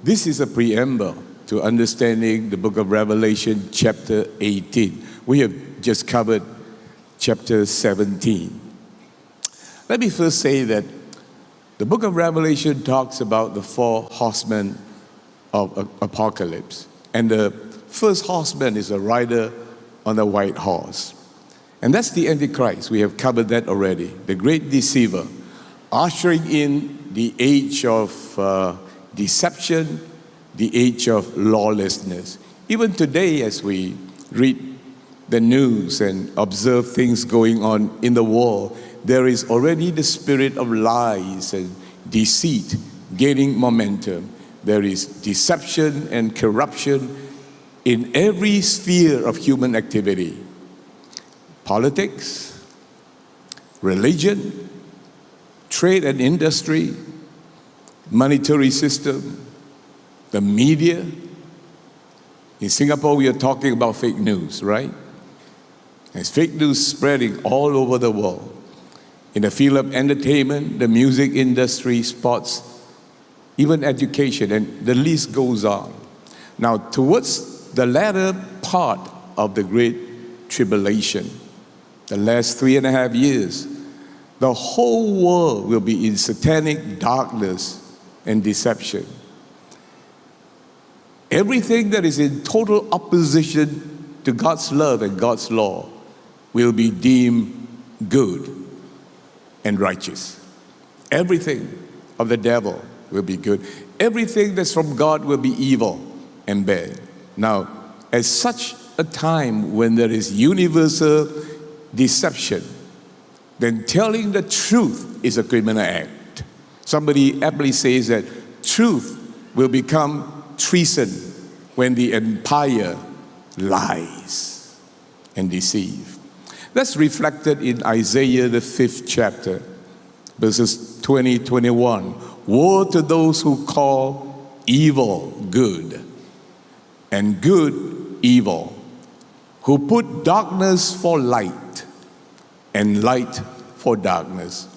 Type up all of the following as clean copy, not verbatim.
This is a preamble to understanding the book of Revelation, chapter 18. We have just covered chapter 17. Let me first say that the book of Revelation talks about the four horsemen of apocalypse. And the first horseman is a rider on a white horse. And that's the Antichrist. We have covered that already. The great deceiver, ushering in the age of deception, the age of lawlessness. Even today, as we read the news and observe things going on in the world, there is already the spirit of lies and deceit gaining momentum. There is deception and corruption in every sphere of human activity. Politics, religion, trade and industry, monetary system, the media. In Singapore, we are talking about fake news, right? There's fake news spreading all over the world. In the field of entertainment, the music industry, sports, even education, and the list goes on. Now, towards the latter part of the Great Tribulation, the last 3.5 years, the whole world will be in satanic darkness and deception. Everything that is in total opposition to God's love and God's law will be deemed good and righteous. Everything of the devil will be good. Everything that's from God will be evil and bad. Now, at such a time when there is universal deception, then telling the truth is a criminal act. Somebody aptly says that truth will become treason when the empire lies and deceives. That's reflected in Isaiah, the 5th chapter, verses 20-21. Woe to those who call evil good and good evil, who put darkness for light and light for darkness,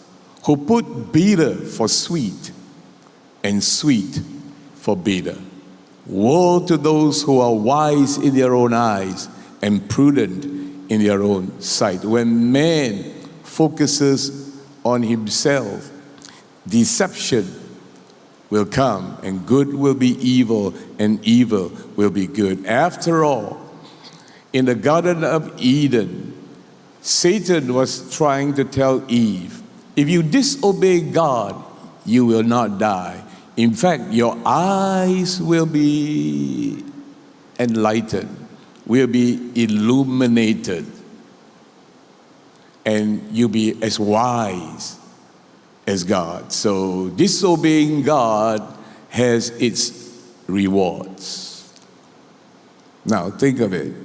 who put bitter for sweet and sweet for bitter. Woe to those who are wise in their own eyes and prudent in their own sight. When man focuses on himself, deception will come, and good will be evil, and evil will be good. After all, in the Garden of Eden, Satan was trying to tell Eve, if you disobey God, you will not die. In fact, your eyes will be enlightened, will be illuminated, and you'll be as wise as God. So disobeying God has its rewards. Now think of it.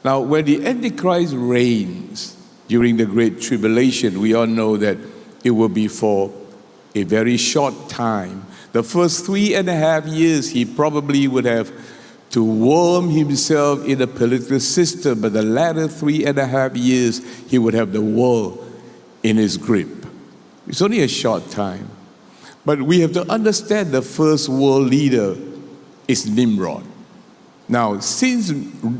Now when the Antichrist reigns during the Great Tribulation, we all know that it will be for a very short time. The first 3.5 years, he probably would have to worm himself in the political system, but the latter 3.5 years, he would have the world in his grip. It's only a short time. But we have to understand the first world leader is Nimrod. Now, since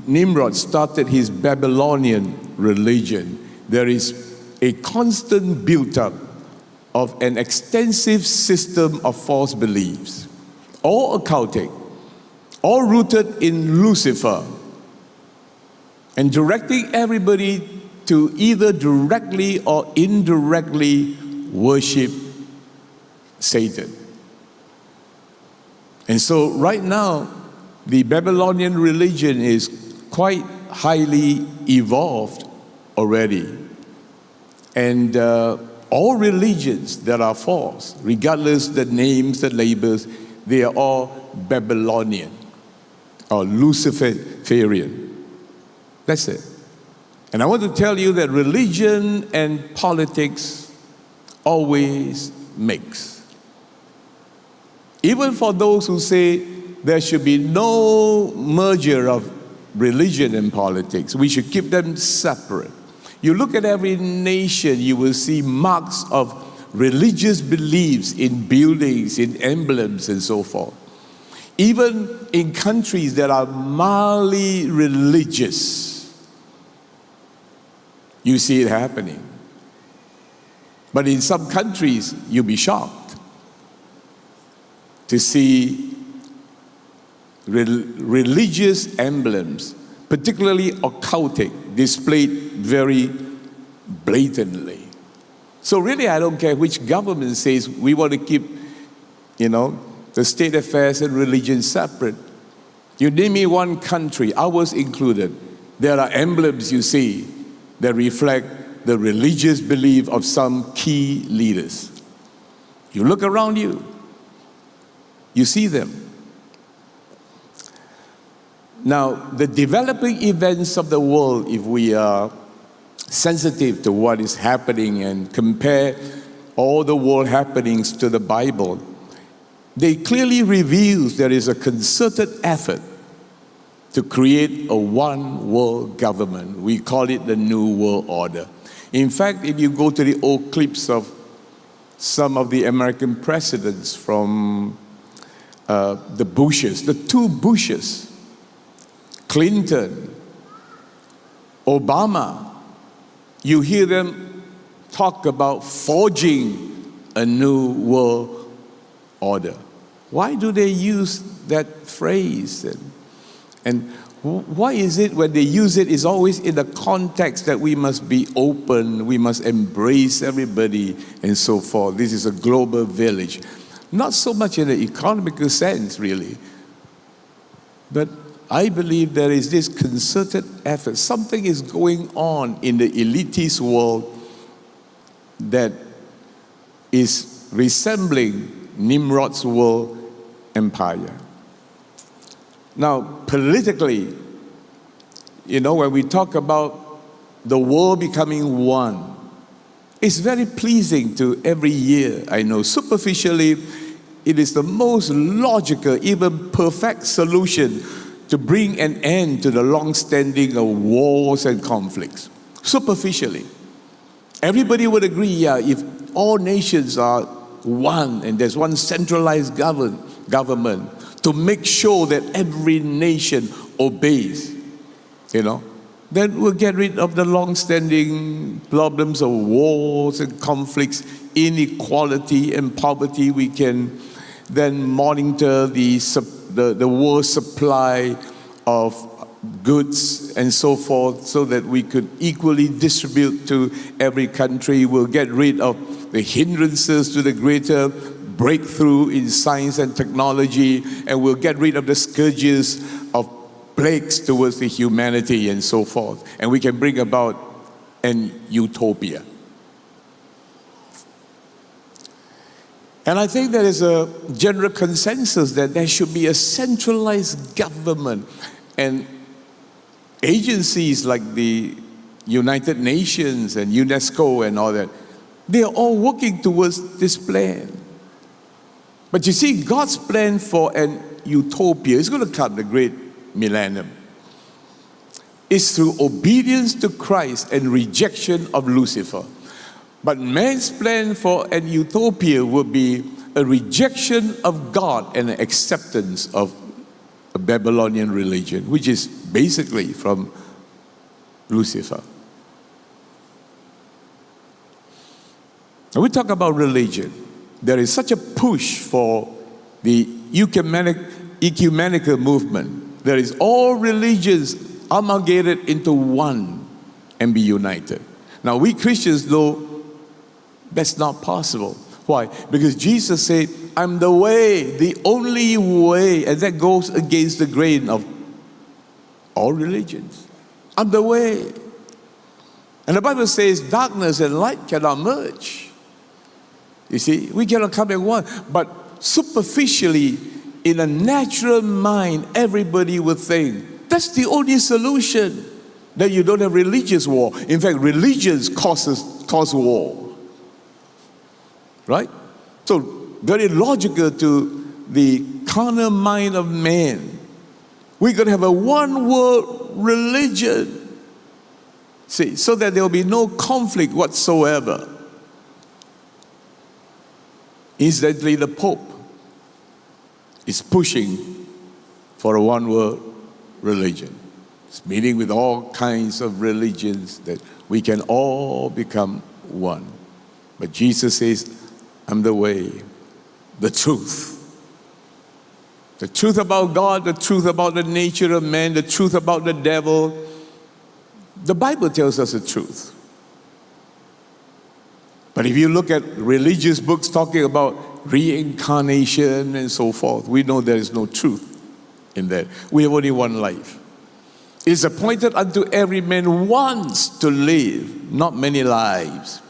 Nimrod started his Babylonian religion, there is a constant build-up of an extensive system of false beliefs, all occultic, all rooted in Lucifer, and directing everybody to either directly or indirectly worship Satan. And so right now, the Babylonian religion is quite highly evolved already. And all religions that are false, regardless the names, the labels, they are all Babylonian or Luciferian. That's it. And I want to tell you that religion and politics always mix. Even for those who say there should be no merger of religion and politics, we should keep them separate. You look at every nation, you will see marks of religious beliefs in buildings, in emblems, and so forth. Even in countries that are mildly religious, you see it happening. But in some countries, you'll be shocked to see religious emblems, particularly occultic, displayed very blatantly. So really, I don't care which government says we want to keep, the state affairs and religion separate. You name me one country, ours included, there are emblems you see that reflect the religious belief of some key leaders. You look around you, you see them. Now, the developing events of the world, if we are sensitive to what is happening and compare all the world happenings to the Bible, they clearly reveals there is a concerted effort to create a one world government. We call it the New World Order. In fact, if you go to the old clips of some of the American presidents from the Bushes, the two Bushes, Clinton, Obama, you hear them talk about forging a new world order. Why do they use that phrase? And why is it when they use it, it's always in the context that we must be open, we must embrace everybody, and so forth. This is a global village. Not so much in the economical sense, really. But I believe there is this concerted effort. Something is going on in the elitist world that is resembling Nimrod's world empire. Now, politically, when we talk about the world becoming one, it's very pleasing to every year. I know superficially, it is the most logical, even perfect solution to bring an end to the long-standing wars and conflicts. Superficially. Everybody would agree, if all nations are one and there's one centralized government to make sure that every nation obeys, then we'll get rid of the long-standing problems of wars and conflicts, inequality and poverty. We can then monitor the world supply of goods and so forth so that we could equally distribute to every country. We'll get rid of the hindrances to the greater breakthrough in science and technology, and we'll get rid of the scourges of plagues towards the humanity and so forth. And we can bring about an utopia. And I think there is a general consensus that there should be a centralized government, and agencies like the United Nations and UNESCO and all that, they are all working towards this plan. But you see, God's plan for an utopia is going to come, the great millennium, is through obedience to Christ and rejection of Lucifer. But man's plan for an utopia would be a rejection of God and an acceptance of a Babylonian religion, which is basically from Lucifer. When we talk about religion, there is such a push for the ecumenical movement. There is all religions amalgamated into one and be united. Now we Christians know that's not possible. Why? Because Jesus said, I'm the way, the only way, and that goes against the grain of all religions. I'm the way. And the Bible says darkness and light cannot merge. You see, we cannot come at one. But superficially, in a natural mind, everybody would think, that's the only solution, that you don't have religious war. In fact, religions cause war. Right? So, very logical to the carnal mind of man. We're going to have a one world religion. See, so that there will be no conflict whatsoever. Incidentally, the Pope is pushing for a one-world religion. It's meeting with all kinds of religions that we can all become one. But Jesus says, I'm the way, the truth. The truth about God, the truth about the nature of man, the truth about the devil. The Bible tells us the truth. But if you look at religious books talking about reincarnation and so forth, we know there is no truth in that. We have only one life. It is appointed unto every man once to live, not many lives.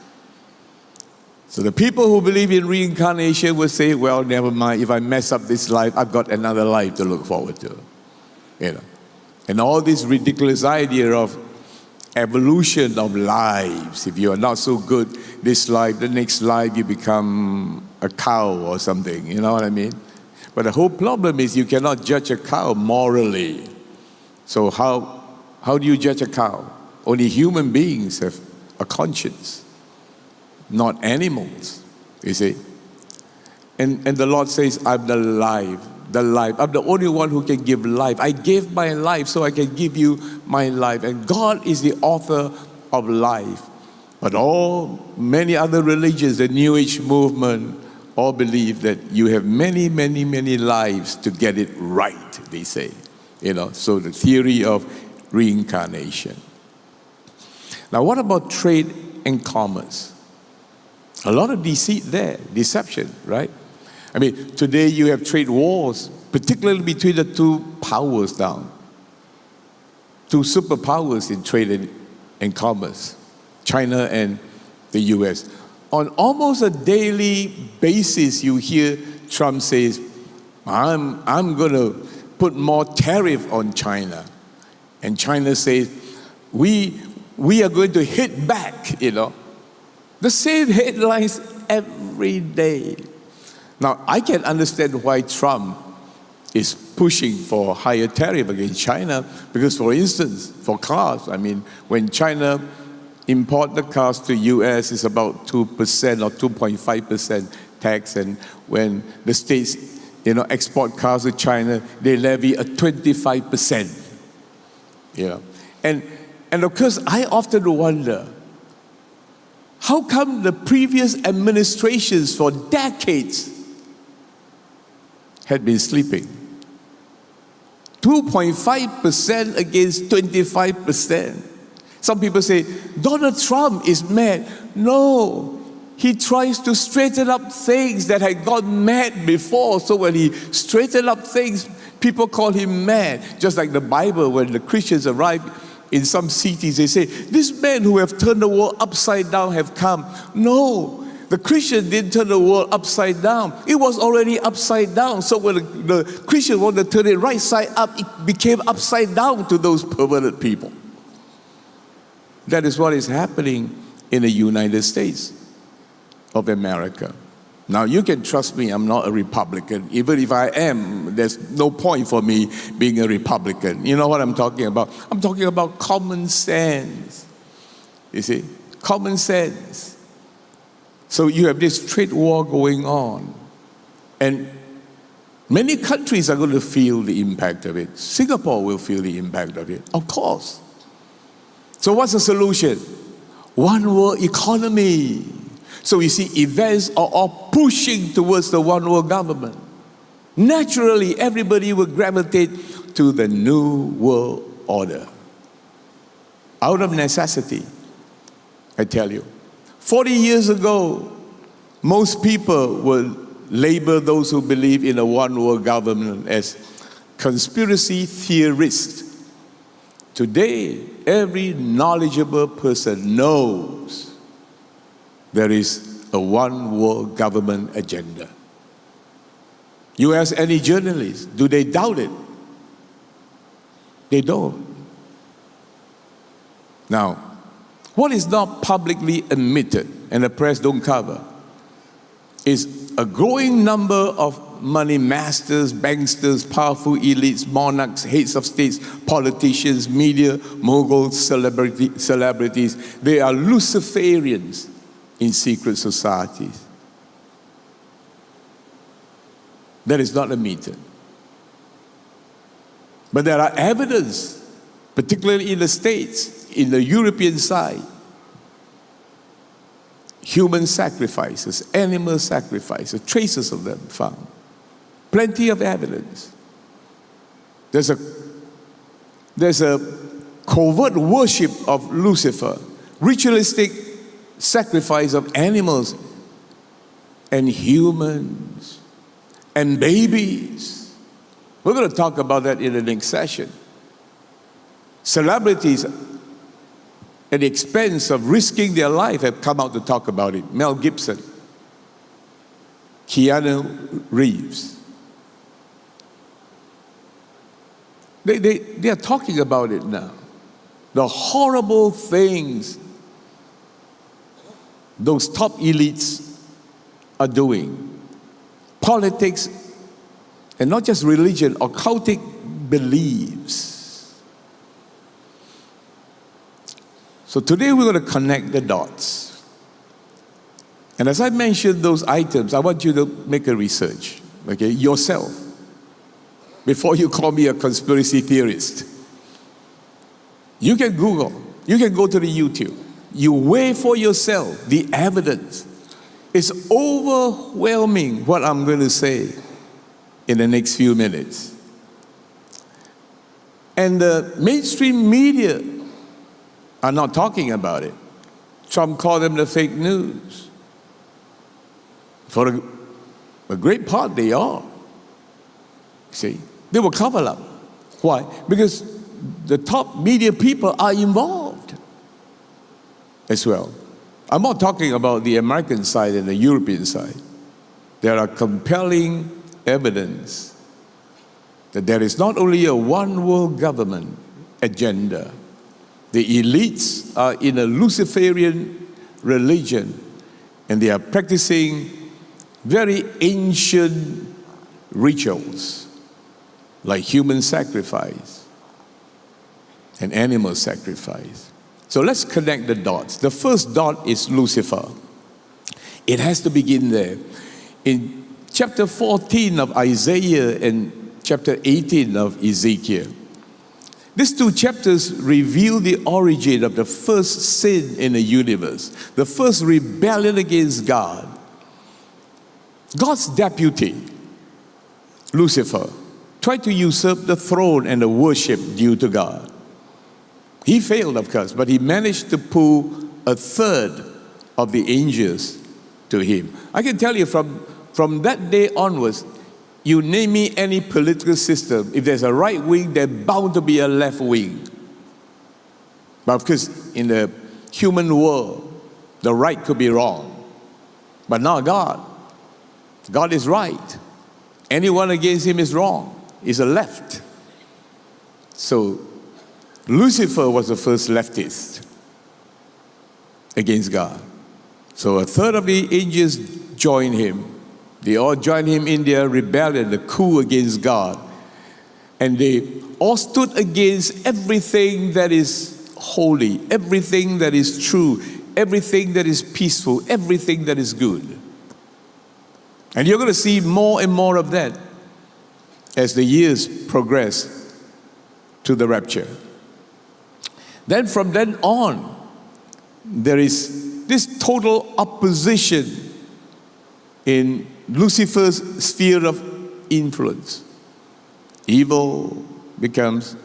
So the people who believe in reincarnation will say, well, never mind, if I mess up this life, I've got another life to look forward to. And all this ridiculous idea of evolution of lives. If you are not so good this life, the next life you become a cow or something, you know what I mean? But the whole problem is you cannot judge a cow morally. So how do you judge a cow? Only human beings have a conscience, not animals, you see. And the Lord says, I'm the life. I'm the only one who can give life. I gave my life so I can give you my life. And God is the author of life. But many other religions, the New Age movement, all believe that you have many, many, many lives to get it right, they say. So the theory of reincarnation. Now, what about trade and commerce? A lot of deceit there, deception, right? I mean, today you have trade wars, particularly between the two powers now. Two superpowers in trade and commerce, China and the US. On almost a daily basis, you hear Trump says, I'm going to put more tariff on China. And China says, we are going to hit back, The same headlines every day. Now, I can understand why Trump is pushing for higher tariff against China, because, for instance, for cars, when China import the cars to U.S., it's about 2% or 2.5% tax, and when the states, export cars to China, they levy a 25%. And of course, I often wonder, how come the previous administrations for decades had been sleeping? 2.5% against 25%. Some people say, Donald Trump is mad. No, he tries to straighten up things that had gone mad before. So when he straightened up things, people call him mad. Just like the Bible, when the Christians arrive in some cities, they say, this man who have turned the world upside down have come. No, the Christians didn't turn the world upside down. It was already upside down. So when the Christians wanted to turn it right side up, it became upside down to those perverted people. That is what is happening in the United States of America. Now, you can trust me, I'm not a Republican. Even if I am, there's no point for me being a Republican. You know what I'm talking about? I'm talking about common sense. You see? Common sense. So you have this trade war going on. And many countries are going to feel the impact of it. Singapore will feel the impact of it, of course. So what's the solution? One world economy. So you see, events are all pushing towards the one world government. Naturally, everybody will gravitate to the new world order. Out of necessity, I tell you. 40 years ago, most people would label those who believe in a one world government as conspiracy theorists. Today, every knowledgeable person knows there is a one world government agenda. You ask any journalist, do they doubt it? They don't. Now, what is not publicly admitted and the press don't cover is a growing number of money masters, banksters, powerful elites, monarchs, heads of states, politicians, media, moguls, celebrities. They are Luciferians in secret societies. That is not admitted. But there are evidence, particularly in the States, in the European side, human sacrifices, animal sacrifices, traces of them found. Plenty of evidence. There's a covert worship of Lucifer, ritualistic sacrifice of animals and humans and babies. We're going to talk about that in the next session. Celebrities, at the expense of risking their life, have come out to talk about it. Mel Gibson, Keanu Reeves. They are talking about it now. The horrible things those top elites are doing. Politics, and not just religion, occultic beliefs. So today we're going to connect the dots. And as I mentioned those items, I want you to make a research, okay, yourself, before you call me a conspiracy theorist. You can Google, you can go to the YouTube. You weigh for yourself the evidence. It's overwhelming what I'm going to say in the next few minutes. And the mainstream media are not talking about it. Trump called them the fake news. For a great part, they are. See, they will cover up. Why? Because the top media people are involved as well. I'm not talking about the American side and the European side. There are compelling evidence that there is not only a one world government agenda. The elites are in a Luciferian religion, and they are practicing very ancient rituals like human sacrifice and animal sacrifice. So let's connect the dots. The first dot is Lucifer. It has to begin there. In chapter 14 of Isaiah and chapter 18 of Ezekiel, these two chapters reveal the origin of the first sin in the universe, the first rebellion against God. God's deputy, Lucifer, tried to usurp the throne and the worship due to God. He failed, of course, but he managed to pull a third of the angels to him. I can tell you from that day onwards, you name me any political system, if there's a right wing, there's bound to be a left wing. But of course, in the human world, the right could be wrong. But not God. God is right. Anyone against him is wrong. Is a left. So Lucifer was the first leftist against God. So a third of the angels joined him. They all joined him in their rebellion, the coup against God. And they all stood against everything that is holy, everything that is true, everything that is peaceful, everything that is good. And you're going to see more and more of that as the years progress to the rapture. Then from then on, there is this total opposition in Lucifer's sphere of influence. Evil becomes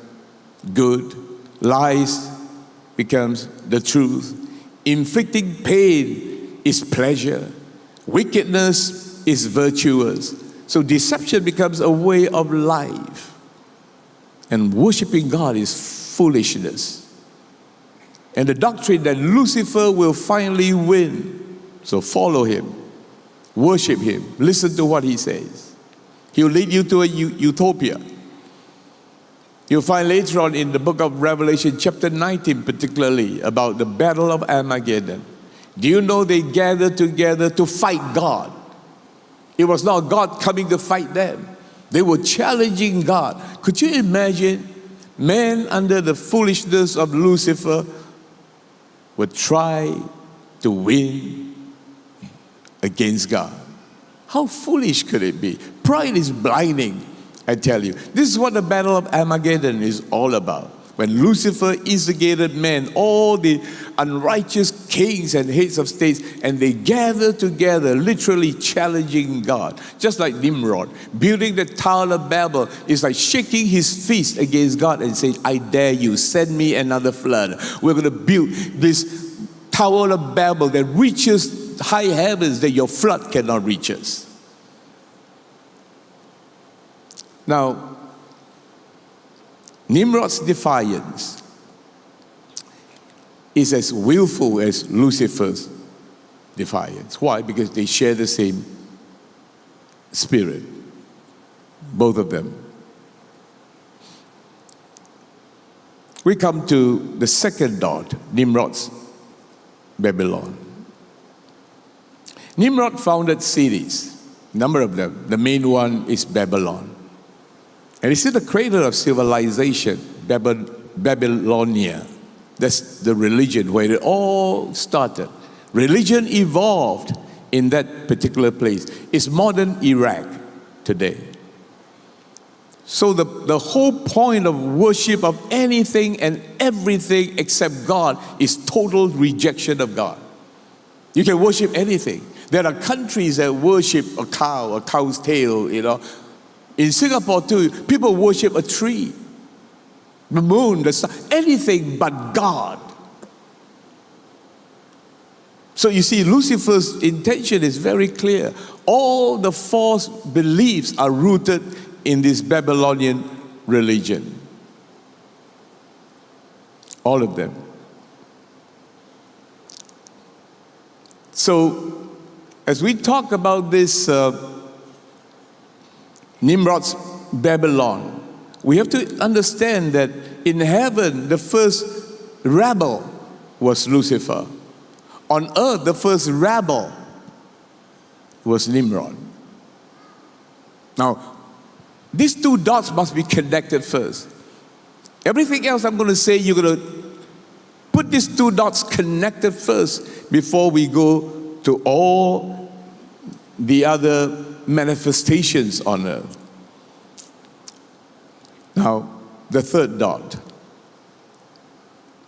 good, lies becomes the truth, inflicting pain is pleasure, wickedness is virtuous. So deception becomes a way of life, and worshiping God is foolishness. And the doctrine that Lucifer will finally win, so follow him. Worship him. Listen to what he says. He'll lead you to a utopia. You'll find later on in the book of Revelation, chapter 19 particularly, about the battle of Armageddon. Do you know they gathered together to fight God? It was not God coming to fight them. They were challenging God. Could you imagine men under the foolishness of Lucifer would try to win against God? How foolish could it be? Pride is blinding. I tell you. This is what the Battle of Armageddon is all about. When Lucifer instigated men, all the unrighteous kings and heads of states, and they gather together, literally challenging God. Just like Nimrod, building the Tower of Babel is like shaking his fist against God and saying, I dare you, send me another flood. We're going to build this Tower of Babel that reaches high heavens that your flood cannot reach us. Now, Nimrod's defiance is as willful as Lucifer's defiance. Why? Because they share the same spirit, both of them. We come to the second dot, Nimrod's Babylon. Nimrod founded cities, a number of them. The main one is Babylon. And it's the cradle of civilization, Babylonia. That's the religion where it all started. Religion evolved in that particular place. It's modern Iraq today. So the whole point of worship of anything and everything except God is total rejection of God. You can worship anything. There are countries that worship a cow's tail, you know. In Singapore too, people worship a tree, the moon, the sun, anything but God. So you see, Lucifer's intention is very clear. All the false beliefs are rooted in this Babylonian religion. All of them. So, as we talk about this Nimrod's Babylon, we have to understand that in heaven, the first rebel was Lucifer. On earth, the first rebel was Nimrod. Now, these two dots must be connected first. Everything else I'm going to say, you're going to put these two dots connected first before we go to all the other manifestations on earth. Now, the third dot.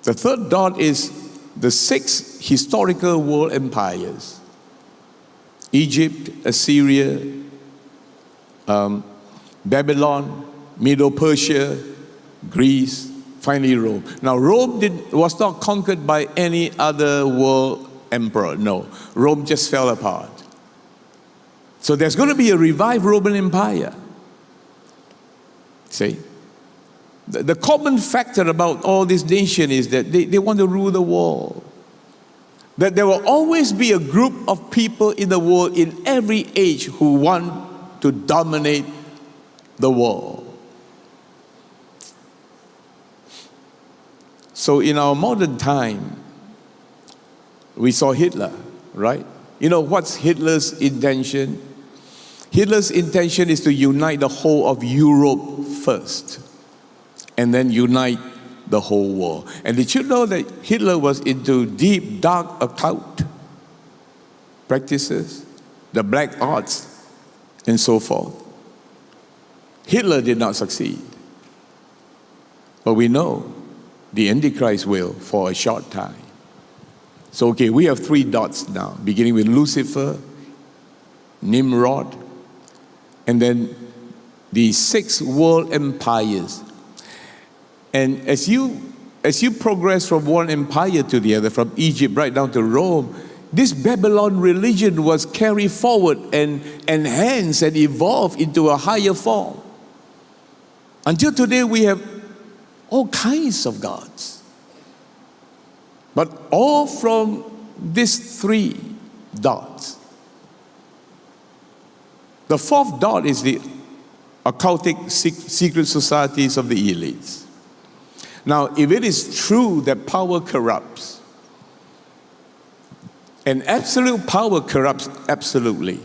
The third dot is the 6 historical world empires. Egypt, Assyria, Babylon, Medo-Persia, Greece, finally Rome. Now, Rome was not conquered by any other world emperor. No, Rome just fell apart. So there's going to be a revived Roman Empire. See? The common factor about all these nations is that they want to rule the world. That there will always be a group of people in the world in every age who want to dominate the world. So in our modern time, we saw Hitler, right? You know what's Hitler's intention? Hitler's intention is to unite the whole of Europe first, and then unite the whole world. And did you know that Hitler was into deep, dark occult practices, the black arts, and so forth? Hitler did not succeed. But we know the Antichrist will for a short time. So, okay, we have 3 dots now, beginning with Lucifer, Nimrod, and then the 6 world empires. And as you progress from one empire to the other, from Egypt right down to Rome, this Babylon religion was carried forward and enhanced and evolved into a higher form. Until today, we have all kinds of gods. But all from these 3 dots. The 4th dot is the occultic secret societies of the elites. Now, if it is true that power corrupts, and absolute power corrupts absolutely,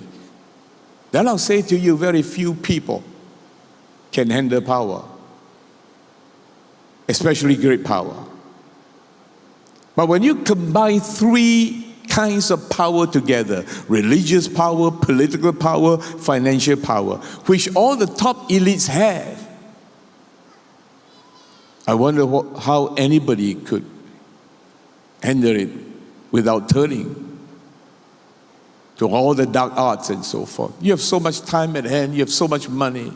then I'll say to you, very few people can handle power, especially great power. But when you combine 3 kinds of power together: religious power, political power, financial power, which all the top elites have. I wonder how anybody could handle it without turning to all the dark arts and so forth. You have so much time at hand, you have so much money,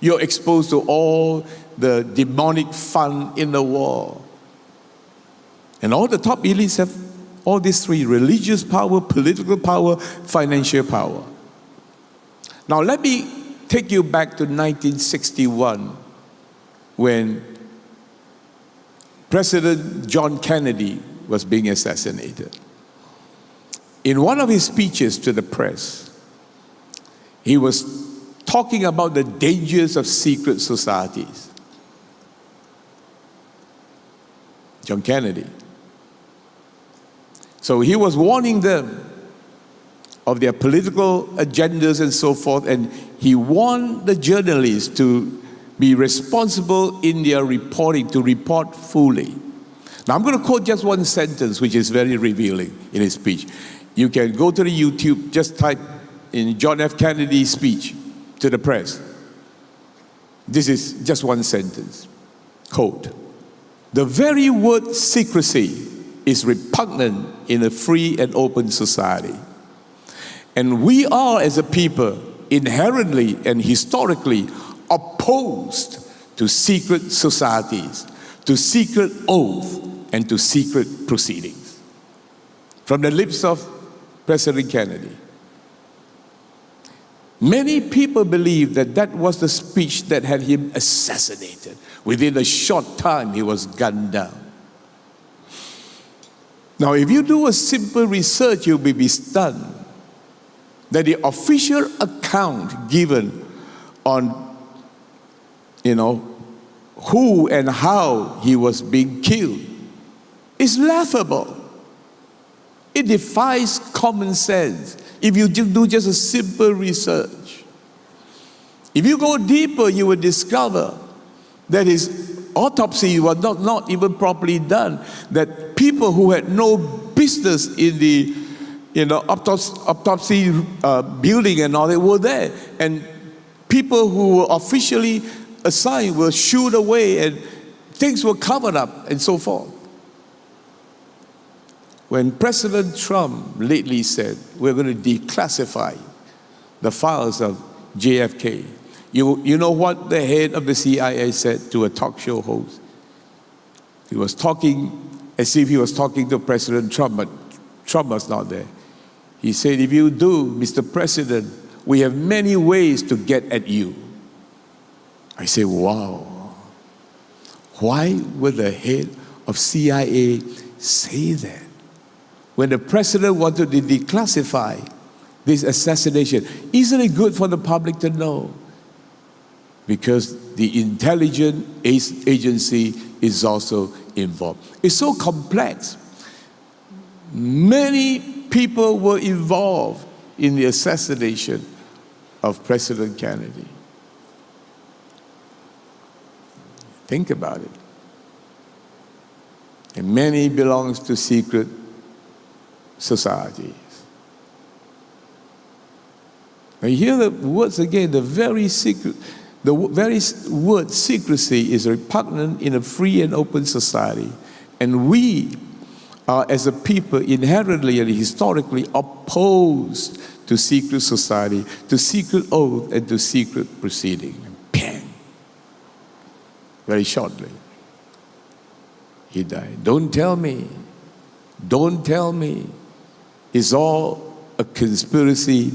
you're exposed to all the demonic fun in the world. And all the top elites have all these three: religious power, political power, financial power. Now let me take you back to 1961 when President John Kennedy was being assassinated. In one of his speeches to the press, he was talking about the dangers of secret societies. John Kennedy. So he was warning them of their political agendas and so forth, and he warned the journalists to be responsible in their reporting, to report fully. Now I'm going to quote just one sentence which is very revealing in his speech. You can go to the YouTube, just type in John F. Kennedy's speech to the press. This is just one sentence. Quote, "The very word secrecy is repugnant in a free and open society. And we are, as a people, inherently and historically opposed to secret societies, to secret oath, and to secret proceedings." From the lips of President Kennedy. Many people believe that that was the speech that had him assassinated. Within a short time, he was gunned down. Now, if you do a simple research, you'll be stunned that the official account given on, who and how he was being killed is laughable. It defies common sense if you do just a simple research. If you go deeper, you will discover that his autopsy was not even properly done, that people who had no business in the autopsy building and all that were there, and people who were officially assigned were shooed away, and things were covered up and so forth. When President Trump lately said, we're going to declassify the files of JFK, you know what the head of the CIA said to a talk show host? He was talking as if he was talking to President Trump, but Trump was not there. He said, "If you do, Mr. President, we have many ways to get at you." I say, wow. Why would the head of CIA say that? When the president wanted to declassify this assassination, isn't it good for the public to know? Because the intelligence agency is also involved. It's so complex. Many people were involved in the assassination of President Kennedy. Think about it. And many belongs to secret societies. Now you hear the words again, the very word secrecy is repugnant in a free and open society. And we are, as a people, inherently and historically opposed to secret society, to secret oath, and to secret proceeding. Bang! Very shortly, he died. Don't tell me. It's all a conspiracy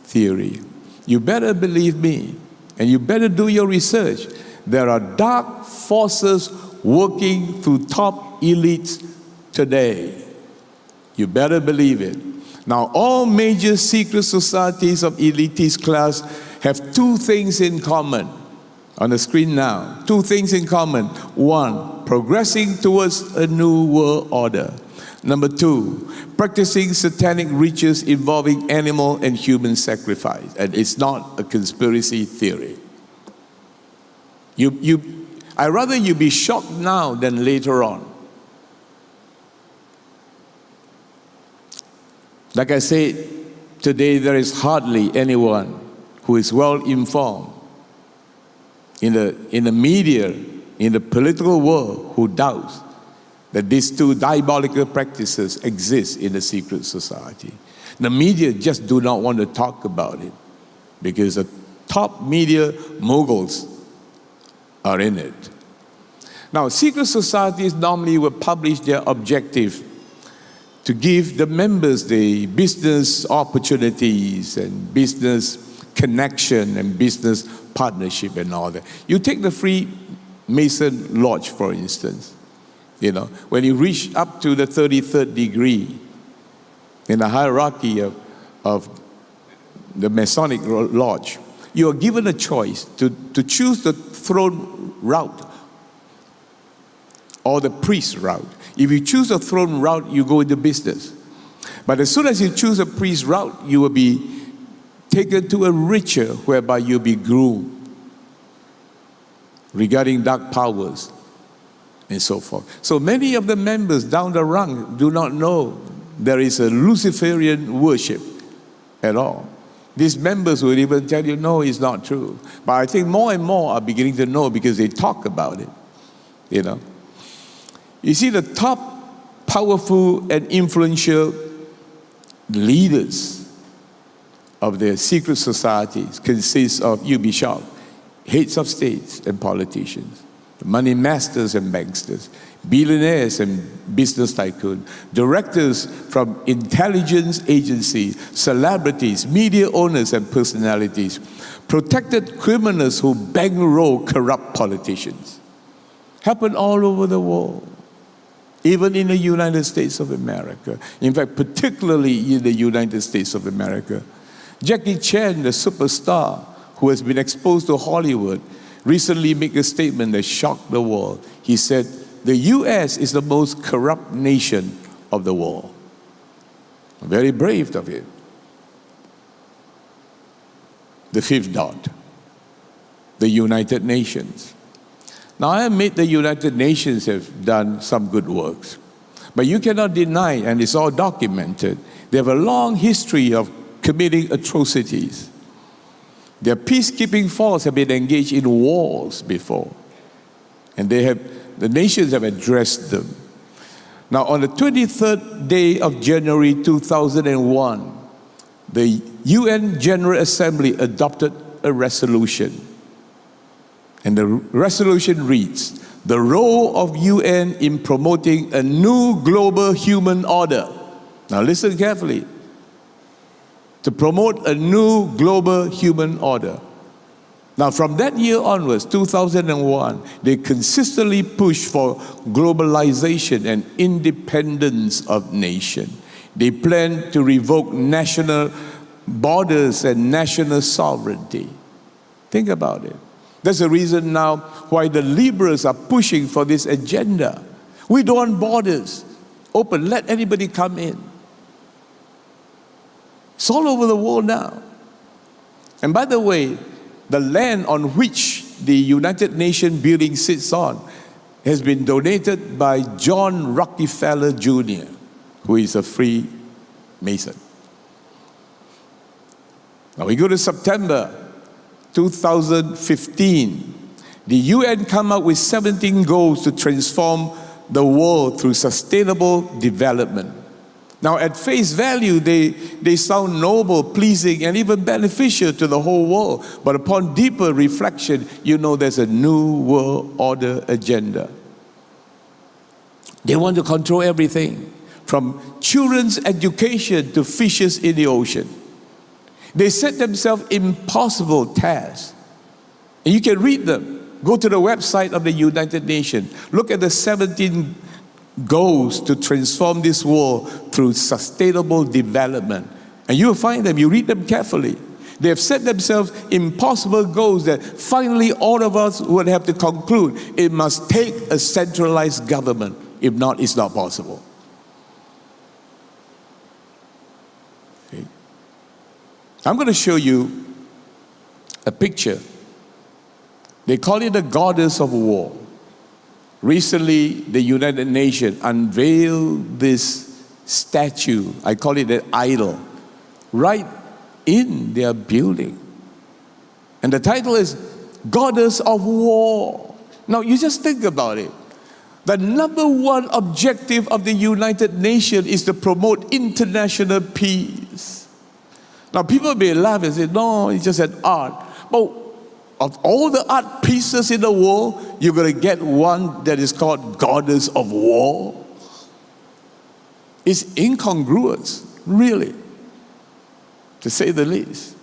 theory. You better believe me, and you better do your research. There are dark forces working through top elites today. You better believe it. Now, all major secret societies of elitist class have two things in common. On the screen now, two things in common. One, progressing towards a new world order. Number two, practicing satanic rituals involving animal and human sacrifice. And it's not a conspiracy theory. I'd rather you be shocked now than later on. Like I said, today there is hardly anyone who is well informed in the media, in the political world, who doubts that these two diabolical practices exist in the secret society. The media just do not want to talk about it because the top media moguls are in it. Now, secret societies normally will publish their objective to give the members the business opportunities and business connection and business partnership and all that. You take the Freemason Lodge, for instance. You know, when you reach up to the 33rd degree in the hierarchy of the Masonic Lodge, you are given a choice to choose the throne route or the priest route. If you choose the throne route, you go into business. But as soon as you choose a priest route, you will be taken to a ritual whereby you'll be groomed regarding dark powers and so forth. So many of the members down the rung do not know there is a Luciferian worship at all. These members will even tell you, no, it's not true. But I think more and more are beginning to know because they talk about it, you know. You see, the top powerful and influential leaders of their secret societies consist of, you be shocked, heads of states and politicians, money masters and banksters, billionaires and business tycoons, directors from intelligence agencies, celebrities, media owners and personalities, protected criminals who bankroll corrupt politicians. Happen all over the world, even in the United States of America. In fact, particularly in the United States of America. Jackie Chan, the superstar who has been exposed to Hollywood, recently made a statement that shocked the world. He said, the U.S. is the most corrupt nation of the world. Very brave of him. The fifth dot, the United Nations. Now, I admit the United Nations have done some good works, but you cannot deny, and it's all documented, they have a long history of committing atrocities. Their peacekeeping force have been engaged in wars before, and the nations have addressed them. Now, on the 23rd day of January 2001, the UN General Assembly adopted a resolution. And the resolution reads, the role of UN in promoting a new global human order. Now listen carefully. To promote a new global human order. Now from that year onwards, 2001, they consistently pushed for globalization and independence of nation. They planned to revoke national borders and national sovereignty. Think about it. That's the reason now why the liberals are pushing for this agenda. We don't want borders open, let anybody come in. It's all over the world now. And by the way, the land on which the United Nations building sits on has been donated by John Rockefeller Jr., who is a Freemason. Now we go to September 2015, the UN come up with 17 goals to transform the world through sustainable development. Now at face value, they sound noble, pleasing, and even beneficial to the whole world. But upon deeper reflection, you know there's a new world order agenda. They want to control everything, from children's education to fishes in the ocean. They set themselves impossible tasks. And you can read them. Go to the website of the United Nations. Look at the 17 goals to transform this world through sustainable development. And you'll find them. You read them carefully. They have set themselves impossible goals that finally all of us would have to conclude it must take a centralized government. If not, it's not possible. I'm going to show you a picture. They call it the goddess of war. Recently, the United Nations unveiled this statue, I call it an idol, right in their building. And the title is Goddess of War. Now you just think about it. The number one objective of the United Nations is to promote international peace. Now people may laugh and say, no, it's just an art. But of all the art pieces in the world, you're going to get one that is called Goddess of War. It's incongruous, really, to say the least.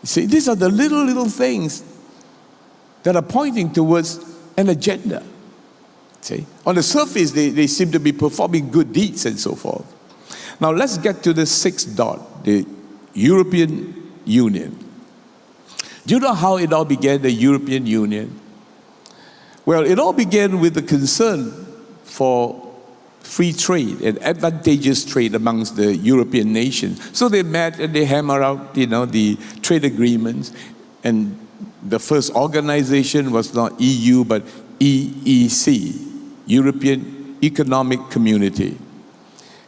You see, these are the little things that are pointing towards an agenda. See? On the surface, they seem to be performing good deeds and so forth. Now let's get to the sixth dot, the European Union. Do you know how it all began, the European Union? Well, it all began with the concern for free trade and advantageous trade amongst the European nations. So they met and they hammered out, the trade agreements. And the first organization was not EU, but EEC, European Economic Community.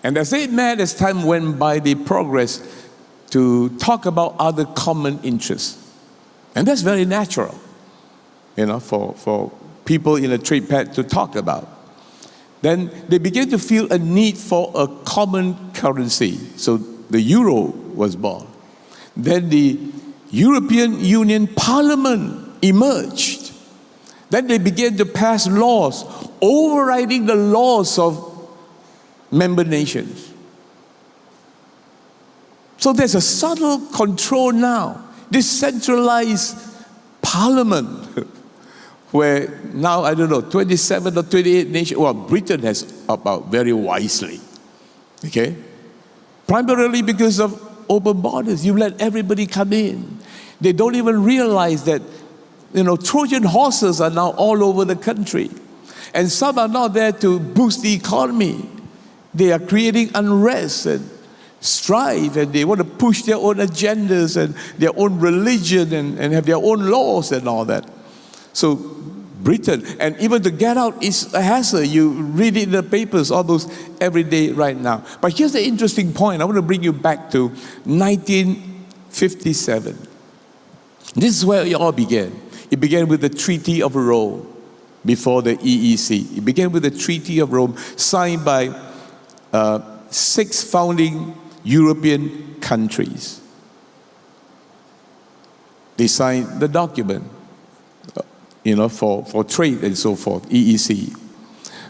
And as they met, as time went by, they progressed to talk about other common interests. And that's very natural, for people in a trade pact to talk about. Then they began to feel a need for a common currency. So the euro was born. Then the European Union Parliament emerged. Then they began to pass laws overriding the laws of member nations. So there's a subtle control now, this centralized parliament, where now, 27 or 28 nations, well, Britain has about very wisely, okay? Primarily because of open borders. You let everybody come in. They don't even realize that, Trojan horses are now all over the country. And some are not there to boost the economy. They are creating unrest and strife, and they want to push their own agendas and their own religion and have their own laws and all that. So Britain, and even to get out is a hassle. You read it in the papers almost every day right now. But here's the interesting point. I want to bring you back to 1957. This is where it all began. It began with the Treaty of Rome before the EEC. It began with the Treaty of Rome signed by 6 founding European countries. They signed the document, for trade and so forth, EEC.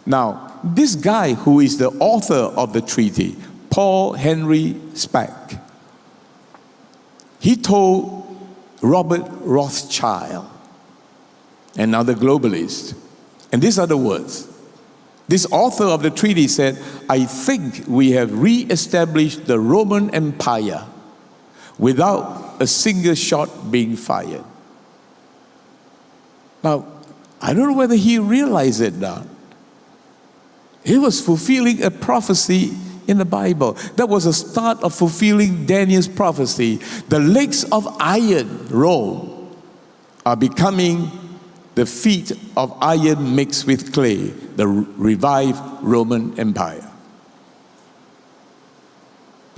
Now, this guy who is the author of the treaty, Paul Henry Spaak, he told Robert Rothschild, another globalist, and these are the words. This author of the treaty said, I think we have re-established the Roman Empire without a single shot being fired. Now, I don't know whether he realized it now. He was fulfilling a prophecy in the Bible. That was a start of fulfilling Daniel's prophecy. The lakes of iron, Rome, are becoming the feet of iron mixed with clay, the revived Roman Empire.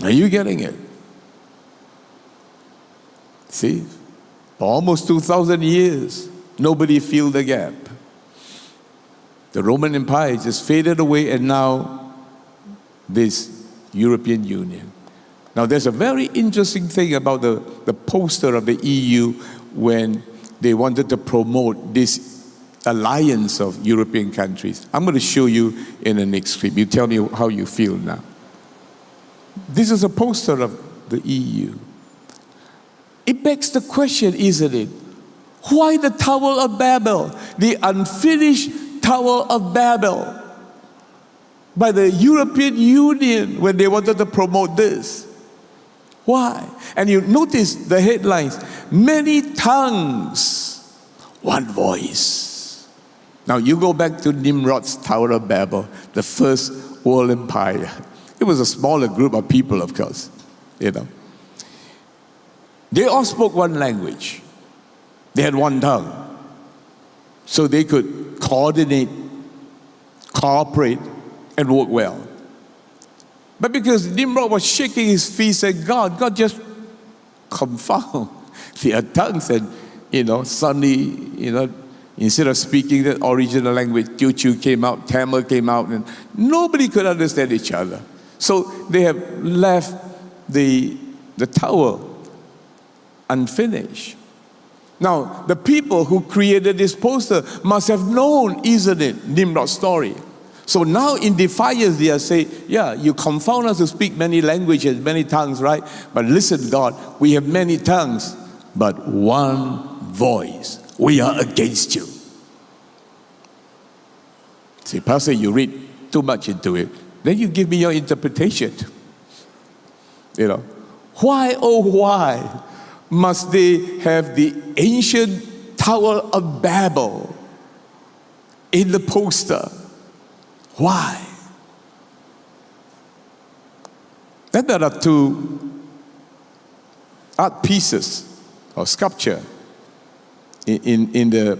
Are you getting it? See, for almost 2,000 years, nobody filled the gap. The Roman Empire just faded away, and now this European Union. Now there's a very interesting thing about the poster of the EU when they wanted to promote this alliance of European countries. I'm going to show you in the next clip. You tell me how you feel now. This is a poster of the EU. It begs the question, isn't it? Why the Tower of Babel? The unfinished Tower of Babel by the European Union when they wanted to promote this. Why? And you notice the headlines, many tongues, one voice. Now you go back to Nimrod's Tower of Babel, the first world empire. It was a smaller group of people, of course, They all spoke one language. They had one tongue. So they could coordinate, cooperate, and work well. But because Nimrod was shaking his fist at God just confound their tongues, and suddenly, instead of speaking the original language, Teochew came out, Tamil came out, and nobody could understand each other. So they have left the tower unfinished. Now, the people who created this poster must have known, isn't it, Nimrod's story. So now in defiance, they are saying, yeah, you confound us to speak many languages, many tongues, right? But listen, God, we have many tongues, but one voice. We are against you. See, Pastor, you read too much into it. Then you give me your interpretation. Why, oh why, must they have the ancient Tower of Babel in the poster? Why? Then there are two art pieces or sculpture in the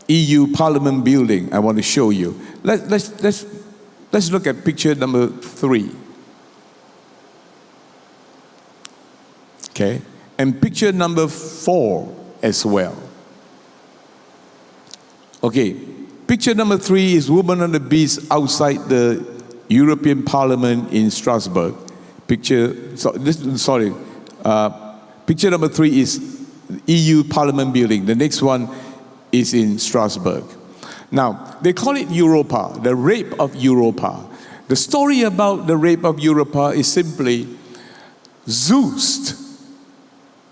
EU Parliament building I want to show you. Let's look at picture number 3. Okay, and picture number 4 as well. Okay, picture number 3 is Woman on the Beast outside the European Parliament in Strasbourg. Picture number 3 is EU Parliament building. The next one is in Strasbourg. Now, they call it Europa, the rape of Europa. The story about the rape of Europa is simply Zeus,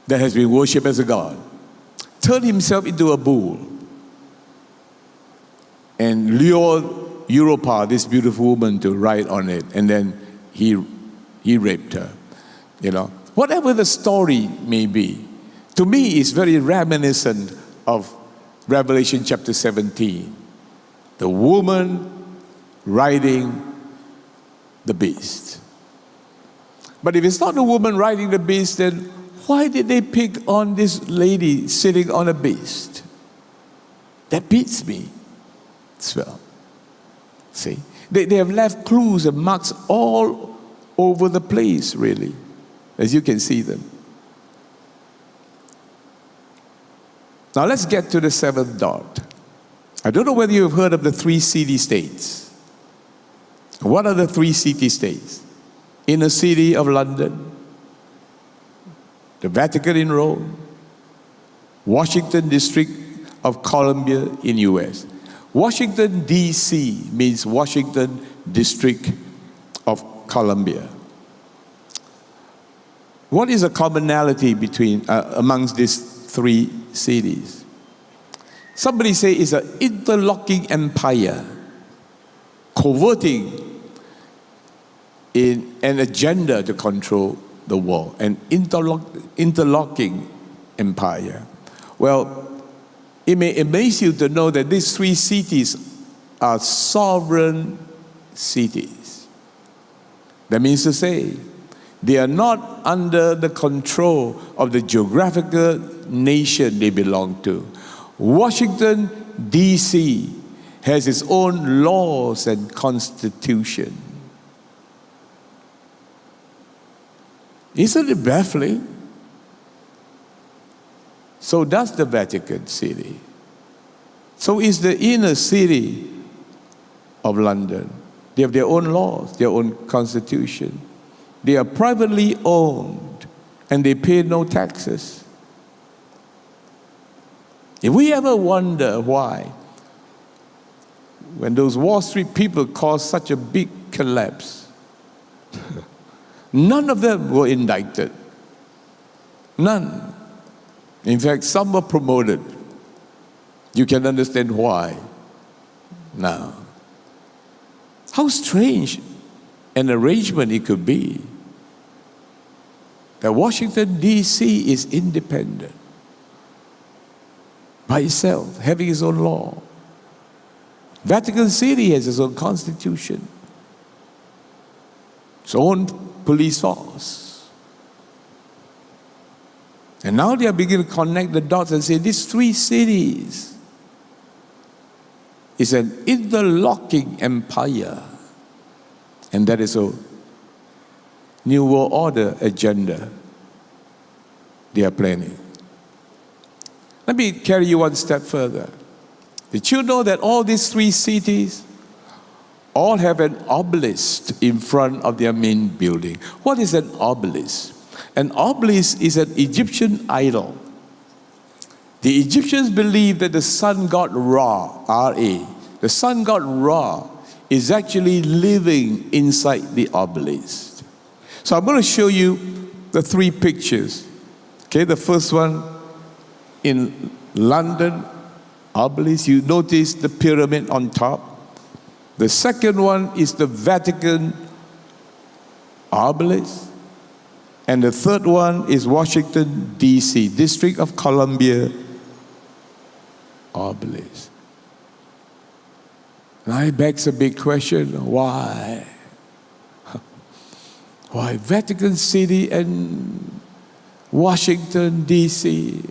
that has been worshipped as a god, turned himself into a bull and lured Europa, this beautiful woman, to ride on it, and then he raped her. Whatever the story may be, to me it's very reminiscent of Revelation chapter 17. The woman riding the beast. But if it's not the woman riding the beast, then why did they pick on this lady sitting on a beast? That beats me as well. See? They have left clues and marks all over the place, really, as you can see them. Now let's get to the 7th dot. I don't know whether you've heard of the 3 city-states. What are the 3 city-states? Inner city of London, the Vatican in Rome, Washington District of Columbia in US. Washington, D.C. means Washington District of Columbia. What is a commonality amongst these 3 cities? Somebody say it's an interlocking empire, coverting in an agenda to control the world, an interlocking empire. Well, it may amaze you to know that these 3 cities are sovereign cities. That means to say, they are not under the control of the geographical nation they belong to. Washington, D.C. has its own laws and constitution. Isn't it baffling? So does the Vatican City. So is the inner city of London. They have their own laws, their own constitution. They are privately owned and they pay no taxes. If we ever wonder why, when those Wall Street people caused such a big collapse, none of them were indicted. None. In fact, some were promoted. You can understand why now. How strange an arrangement it could be that Washington, D.C. is independent by itself, having its own law. Vatican City has its own constitution, its own police force. And now they are beginning to connect the dots and say these 3 cities is an interlocking empire. And that is a New World Order agenda they are planning. Let me carry you one step further. Did you know that all these three cities all have an obelisk in front of their main building? What is an obelisk? An obelisk is an Egyptian idol. The Egyptians believed that the sun god Ra, R-A, the sun god Ra is actually living inside the obelisk. So I'm going to show you the three pictures. Okay, the first one in London, obelisk. You notice the pyramid on top. The second one is the Vatican obelisk. And the third one is Washington, D.C., District of Columbia obelisk. Now it begs a big question, why? Why Vatican City and Washington, D.C.?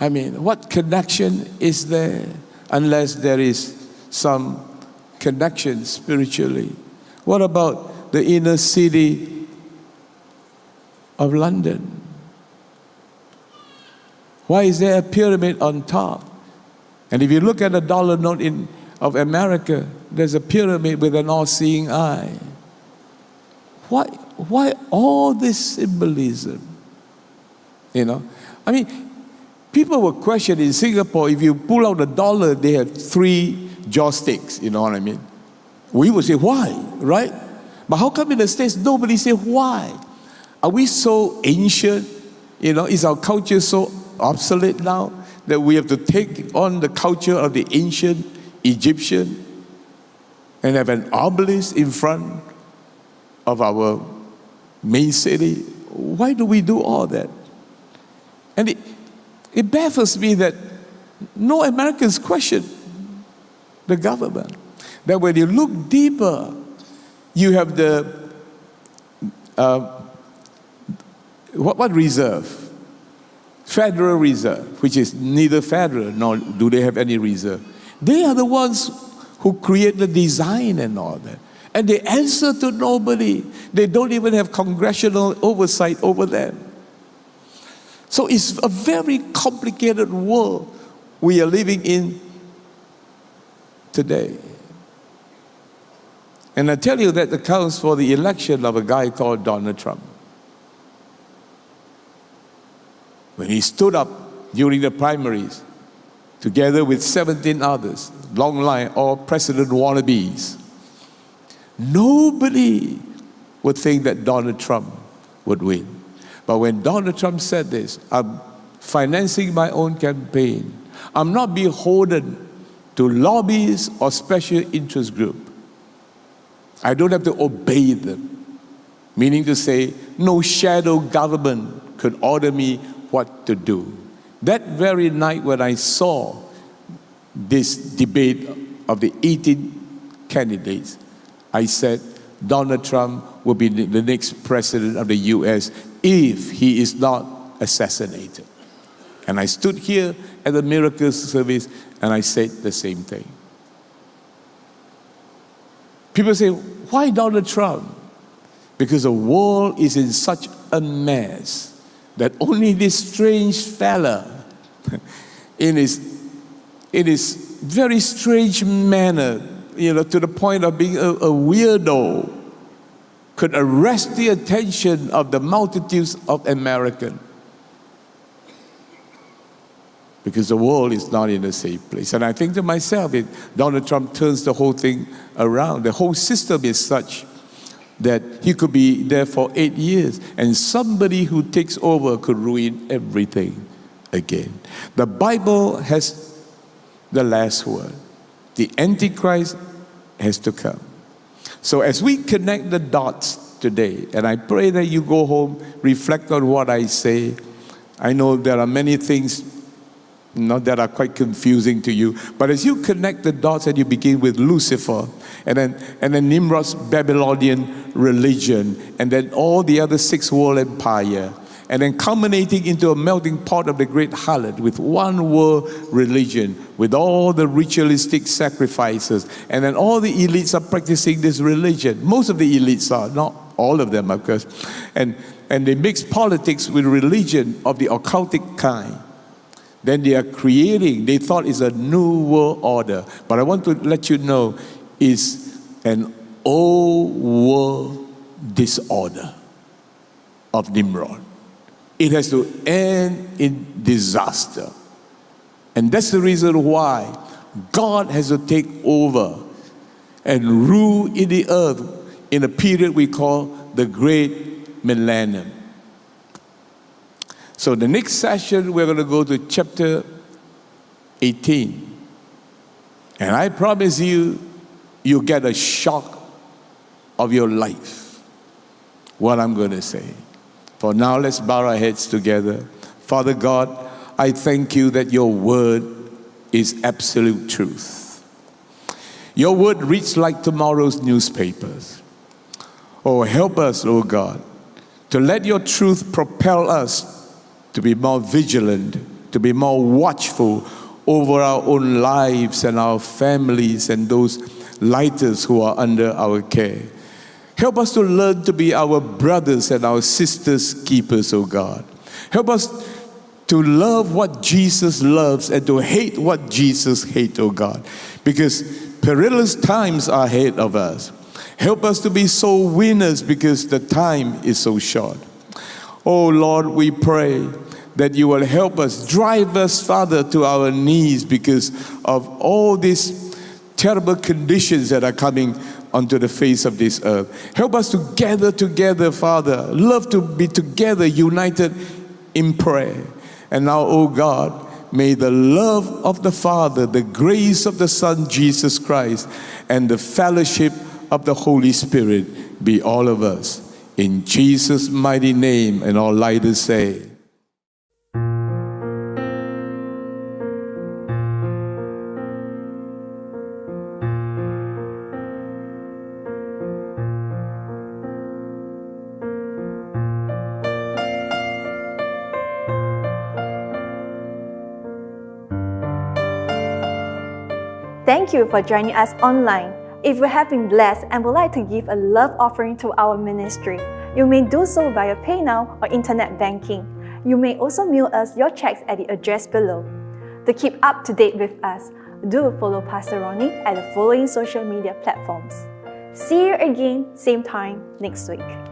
I mean, what connection is there unless there is some connection spiritually? What about the inner city of London? Why is there a pyramid on top? And if you look at the dollar note of America, there's a pyramid with an all-seeing eye. Why all this symbolism? You know, I mean, people will question in Singapore, if you pull out the dollar, they have three joysticks, you know what I mean? We would say, why, right? But how come in the States, nobody say why? Are we so ancient? You know, is our culture so obsolete now that we have to take on the culture of the ancient Egyptian and have an obelisk in front of our main city? Why do we do all that? And it baffles me that no Americans question the government. That when you look deeper, you have the what reserve? Federal Reserve, which is neither federal nor do they have any reserve. They are the ones who create the design and all that. And they answer to nobody. They don't even have congressional oversight over them. So it's a very complicated world we are living in today. And I tell you that accounts for the election of a guy called Donald Trump. When he stood up during the primaries, together with 17 others, long line, all president wannabes, nobody would think that Donald Trump would win. But when Donald Trump said this, I'm financing my own campaign. I'm not beholden to lobbies or special interest group. I don't have to obey them. Meaning to say, no shadow government could order me what to do. That very night when I saw this debate of the 18 candidates, I said, Donald Trump will be the next president of the U.S. if he is not assassinated. And I stood here at the miracle service and I said the same thing. People say, why Donald Trump? Because the world is in such a mess that only this strange fella, in his very strange manner, you know, to the point of being a weirdo, could arrest the attention of the multitudes of Americans. Because the world is not in a safe place. And I think to myself, Donald Trump turns the whole thing around. The whole system is such that he could be there for 8 years, and somebody who takes over could ruin everything again. The Bible has the last word. The Antichrist has to come. So as we connect the dots today, and I pray that you go home, reflect on what I say. I know there are many things that are quite confusing to you, but as you connect the dots and you begin with Lucifer, and then Nimrod's Babylonian religion, and then all the other 6 world empire, and then culminating into a melting pot of the great harlot with one world religion, with all the ritualistic sacrifices, and then all the elites are practicing this religion. Most of the elites are, not all of them, of course, and they mix politics with religion of the occultic kind. Then they are creating, they thought it's a new world order, but I want to let you know it's an old world disorder of Nimrod. It has to end in disaster. And that's the reason why God has to take over and rule in the earth in a period we call the Great Millennium. So the next session, we're going to go to chapter 18. And I promise you, you'll get a shock of your life, what I'm going to say. For now, let's bow our heads together. Father God, I thank you that your word is absolute truth. Your word reads like tomorrow's newspapers. Oh, help us, oh God, to let your truth propel us to be more vigilant, to be more watchful over our own lives and our families and those lighters who are under our care. Help us to learn to be our brothers and our sisters' keepers, oh God. Help us to love what Jesus loves and to hate what Jesus hates, oh God. Because perilous times are ahead of us. Help us to be soul winners because the time is so short. Oh Lord, we pray that you will help us, drive us, Father, to our knees because of all these terrible conditions that are coming onto the face of this earth. Help us to gather together, Father, love to be together, united in prayer. And now, oh God, may the love of the Father, the grace of the Son, Jesus Christ, and the fellowship of the Holy Spirit be all of us. In Jesus' mighty name, and all lighters say. Thank you for joining us online. If you have been blessed and would like to give a love offering to our ministry, you may do so via PayNow or internet banking. You may also mail us your checks at the address below. To keep up to date with us, do follow Pastor Rony at the following social media platforms. See you again, same time next week.